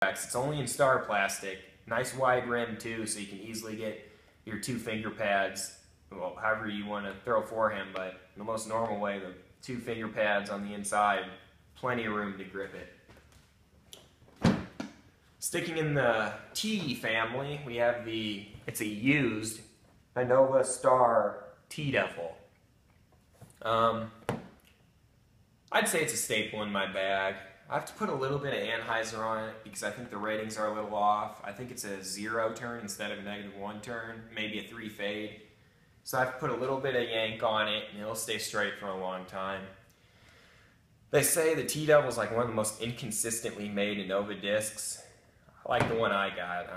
It's only in star plastic. Nice wide rim too, so you can easily get your 2 finger pads, well, however you want to throw forehand, but the most normal way, the 2 finger pads on the inside, plenty of room to grip it. Sticking in the T family, we have it's a used Nova Star T-Devil. I'd say it's a staple in my bag. I have to put a little bit of Anheuser on it because I think the ratings are a little off. I think it's a 0 turn instead of a -1 turn, maybe a 3 fade. So I have to put a little bit of yank on it and it'll stay straight for a long time. They say the T-Devil is like one of the most inconsistently made Nova discs. I like the one I got.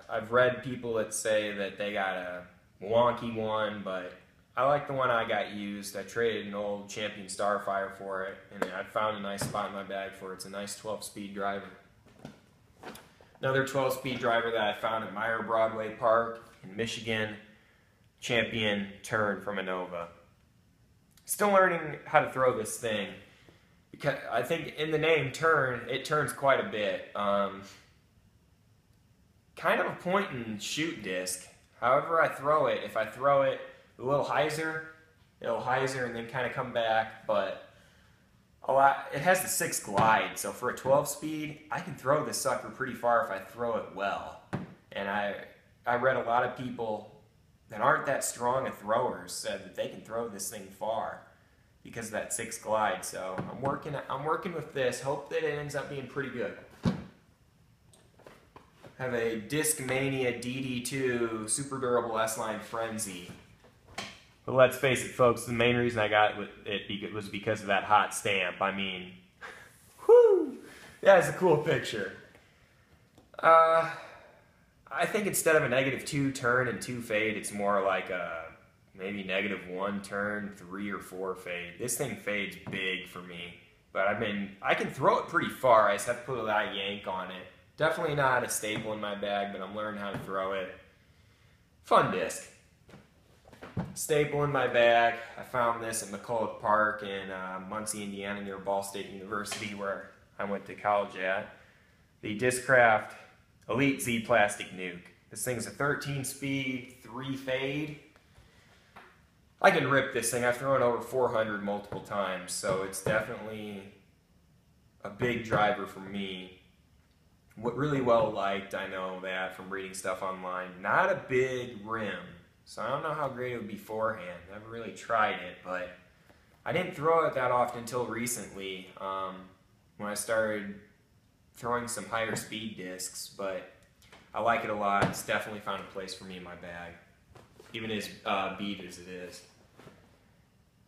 I've read people that say that they got a wonky one, but I like the one I got used. I traded an old Champion Starfire for it, and I found a nice spot in my bag for it. It's a nice 12-speed driver. Another 12-speed driver that I found at Meyer Broadway Park in Michigan, Champion Turn from a Nova. Still learning how to throw this thing, because I think in the name Turn, it turns quite a bit. Kind of a point and shoot disc. However I throw it, if I throw it a little hyzer, it'll hyzer and then kind of come back, but it has the 6 glide, so for a 12-speed, I can throw this sucker pretty far if I throw it well. And I read a lot of people that aren't that strong of throwers said that they can throw this thing far because of that 6 glide. So I'm working with this. Hope that it ends up being pretty good. Have a Discmania DD2 Super Durable S-Line Frenzy. But let's face it, folks, the main reason I got it was because of that hot stamp. I mean, whoo! That is a cool picture. I think instead of a -2 turn and 2 fade, it's more like a maybe -1 turn, 3 or 4 fade. This thing fades big for me, but I can throw it pretty far. I just have to put a lot of yank on it. Definitely not a staple in my bag, but I'm learning how to throw it. Fun disc. Staple in my bag. I found this at McCulloch Park in Muncie, Indiana, near Ball State University, where I went to college at. The Discraft Elite Z Plastic Nuke. This thing's a 13-speed, 3 fade. I can rip this thing. I've thrown over 400 multiple times, so it's definitely a big driver for me. Really well liked, I know that from reading stuff online. Not a big rim. So I don't know how great it would be forehand. Never really tried it, but I didn't throw it that often until recently when I started throwing some higher speed discs, but I like it a lot. It's definitely found a place for me in my bag, even as beat as it is.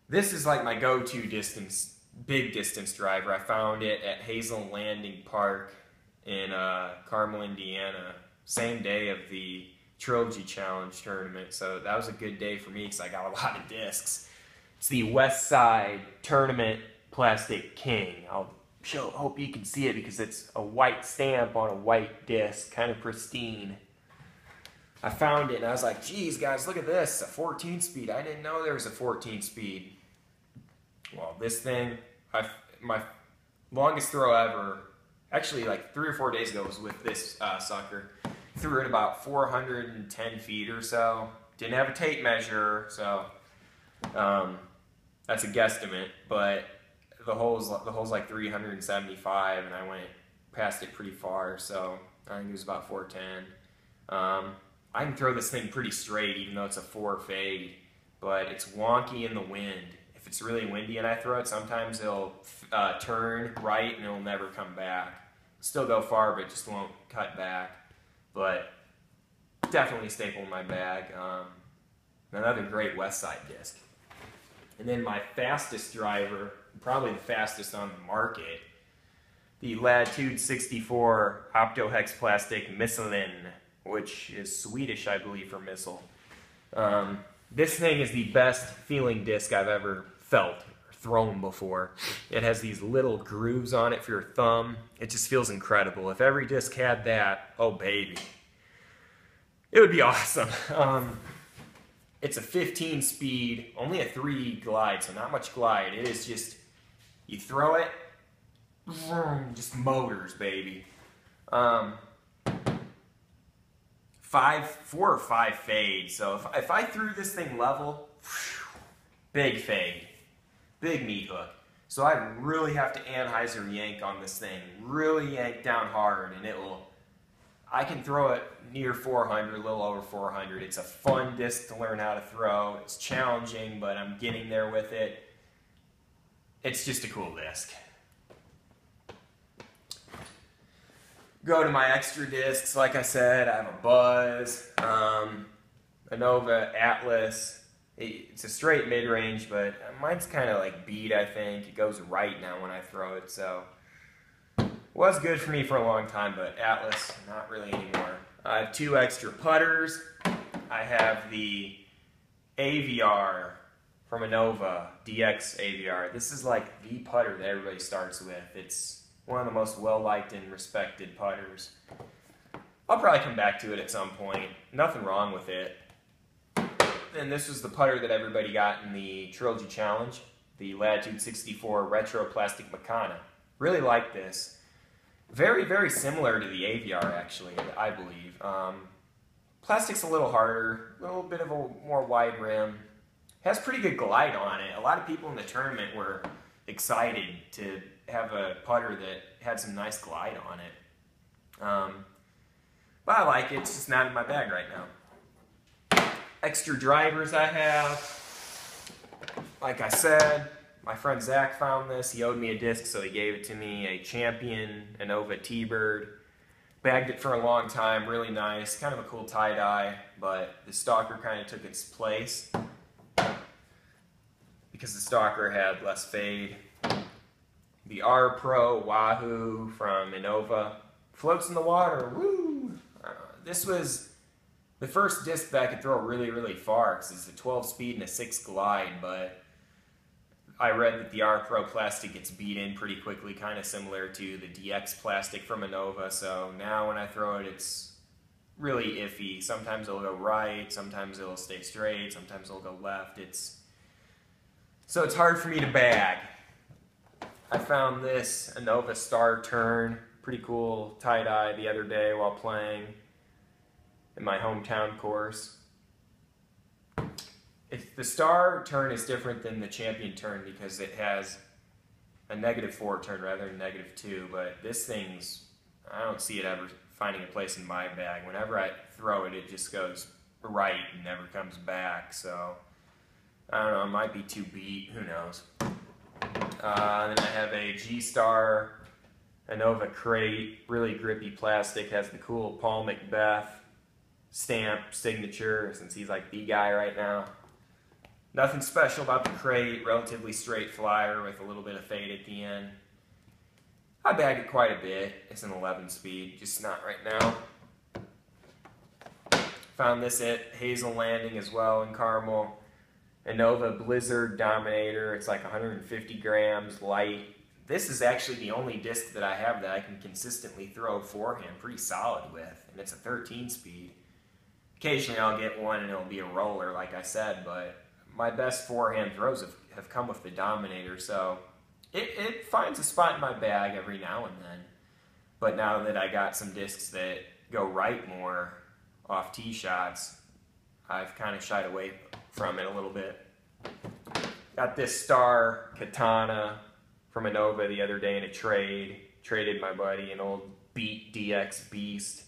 This is like my go-to big distance driver. I found it at Hazel Landing Park in Carmel, Indiana, same day of the Trilogy Challenge tournament, so that was a good day for me because I got a lot of discs. It's the West Side Tournament Plastic King. Hope you can see it because it's a white stamp on a white disc, kind of pristine. I found it and I was like, geez guys, look at this, a 14-speed. I didn't know there was a 14-speed. Well, this thing, my longest throw ever, actually like 3 or 4 days ago, was with this sucker. Threw it about 410 feet or so. Didn't have a tape measure, so that's a guesstimate. But the hole's like 375, and I went past it pretty far, so I think it was about 410. I can throw this thing pretty straight, even though it's a 4 fade, but it's wonky in the wind. If it's really windy and I throw it, sometimes it'll turn right and it'll never come back. Still go far, but it just won't cut back. But definitely a staple in my bag. Another great West Side disc. And then my fastest driver, probably the fastest on the market, the Latitude 64 Optohex Plastic Missilin, which is Swedish, I believe, for missile. This thing is the best feeling disc I've ever felt or thrown before. It has these little grooves on it for your thumb. It just feels incredible. If every disc had that, oh baby, it would be awesome. It's a 15-speed, only a 3 glide, so not much glide. It is just, you throw it, vroom, just motors, baby. 4 or 5 fades. So if I threw this thing level, big fade, big meat hook. So I really have to Anheuser yank on this thing, really yank down hard, and I can throw it near 400, a little over 400. It's a fun disc to learn how to throw. It's challenging, but I'm getting there with it. It's just a cool disc. Go to my extra discs, like I said, I have a Buzz, a Nova Atlas. It's a straight mid-range, but mine's kind of like beat, I think. It goes right now when I throw it, so was good for me for a long time, but Atlas, not really anymore. I have 2 extra putters. I have the AVR from a Nova, DX AVR. This is like the putter that everybody starts with. It's one of the most well-liked and respected putters. I'll probably come back to it at some point. Nothing wrong with it. And this was the putter that everybody got in the Trilogy Challenge, the Latitude 64 Retro Plastic Makana. Really like this. Very, very similar to the AVR, actually, I believe. Plastic's a little harder, a little bit of a more wide rim. Has pretty good glide on it. A lot of people in the tournament were excited to have a putter that had some nice glide on it. But I like it. It's just not in my bag right now. Extra drivers I have. Like I said, my friend Zach found this. He owed me a disc, so he gave it to me. A Champion, a Nova T-Bird. Bagged it for a long time. Really nice. Kind of a cool tie-dye, but the Stalker kind of took its place because the Stalker had less fade. The R Pro Wahoo from Innova. Floats in the water. Woo! This was the first disc that I could throw really, really far because it's a 12 speed and a 6 glide, but I read that the R Pro plastic gets beat in pretty quickly, kind of similar to the DX plastic from Innova, so now when I throw it, it's really iffy. Sometimes it'll go right, sometimes it'll stay straight, sometimes it'll go left. So it's hard for me to bag. I found this Innova Star Turn, pretty cool tie-dye the other day while playing in my hometown course. The Star Turn is different than the Champion Turn because it has a -4 turn rather than -2, but this thing's, I don't see it ever finding a place in my bag. Whenever I throw it, it just goes right and never comes back, so I don't know, it might be too beat, who knows. Then I have a G-Star Innova crate, really grippy plastic, has the cool Paul Macbeth stamp signature since he's like the guy right now. Nothing special about the crate, relatively straight flyer with a little bit of fade at the end. I bagged it quite a bit. It's an 11 speed, just not right now. Found this at Hazel Landing as well in Carmel. Innova Blizzard Dominator. It's like 150 grams, light. This is actually the only disc that I have that I can consistently throw forehand pretty solid with, and it's a 13 speed. Occasionally I'll get one and it'll be a roller, like I said, but my best forehand throws have come with the Dominator, so it finds a spot in my bag every now and then. But now that I got some discs that go right more off tee shots, I've kind of shied away from it a little bit. Got this Star Katana from Innova the other day in a trade. Traded my buddy an old Beat DX Beast.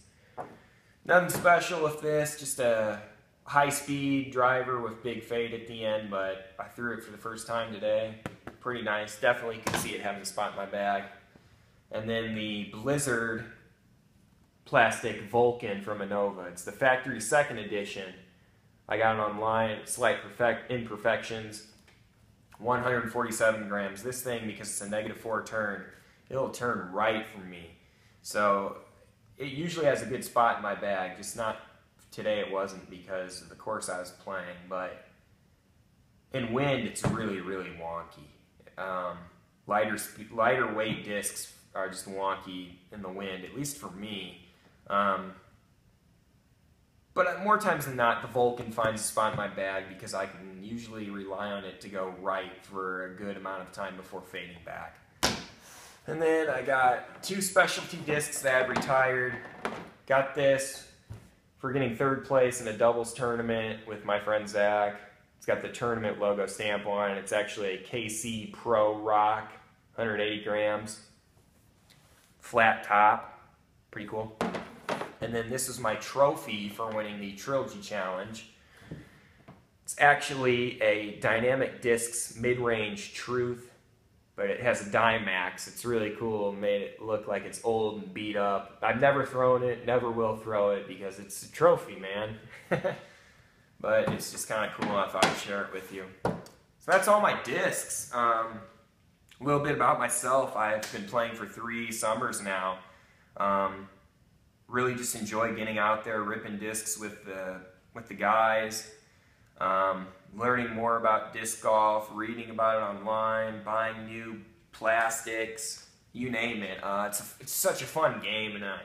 Nothing special with this, just a high-speed driver with big fade at the end, but I threw it for the first time today. Pretty nice. Definitely could see it having a spot in my bag. And then the Blizzard plastic Vulcan from Innova. It's the factory second edition. I got it online, slight imperfections, 147 grams. This thing, because it's a -4 turn, it'll turn right for me. So it usually has a good spot in my bag, just not today it wasn't because of the course I was playing, but in wind it's really, really wonky. Lighter weight discs are just wonky in the wind, at least for me. But more times than not, the Vulcan finds a spot in my bag because I can usually rely on it to go right for a good amount of time before fading back. And then I got 2 specialty discs that I've retired. Got this for getting 3rd place in a doubles tournament with my friend Zach. It's got the tournament logo stamp on it. It's actually a KC Pro Rock, 180 grams. Flat top, pretty cool. And then this is my trophy for winning the Trilogy Challenge. It's actually a Dynamic Discs Mid-Range Truth, but it has a Dymax. It's really cool. Made it look like it's old and beat up. I've never thrown it, never will throw it because it's a trophy, man. But it's just kind of cool. I thought I'd share it with you. So that's all my discs. A little bit about myself. I've been playing for 3 summers now. Really just enjoy getting out there, ripping discs with the guys. Learning more about disc golf, reading about it online, buying new plastics, you name it. It's such a fun game, and I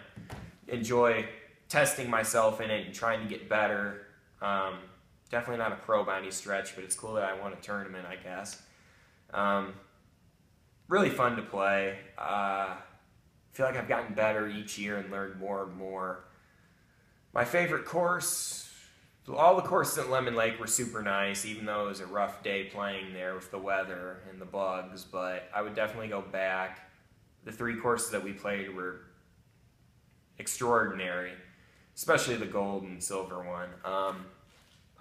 enjoy testing myself in it and trying to get better. Definitely not a pro by any stretch, but it's cool that I won a tournament, I guess. Really fun to play. I feel like I've gotten better each year and learned more and more. My favorite course, all the courses at Lemon Lake were super nice, even though it was a rough day playing there with the weather and the bugs, but I would definitely go back. The 3 courses that we played were extraordinary, especially the gold and silver one.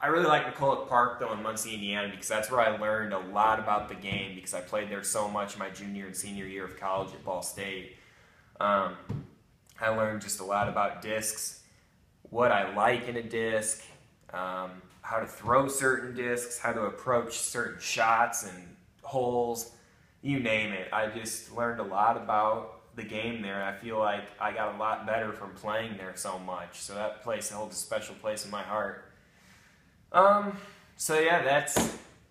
I really like McCulloch Park, though, in Muncie, Indiana, because that's where I learned a lot about the game, because I played there so much my junior and senior year of college at Ball State. I learned just a lot about discs, what I like in a disc, how to throw certain discs, how to approach certain shots and holes, you name it. I just learned a lot about the game there. I feel like I got a lot better from playing there so much, so that place holds a special place in my heart. So yeah,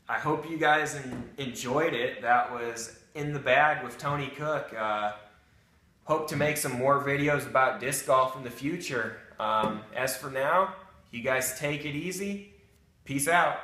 I hope you guys enjoyed it. That was In the Bag with Tony Koch. Hope to make some more videos about disc golf in the future. As for now, you guys take it easy. Peace out.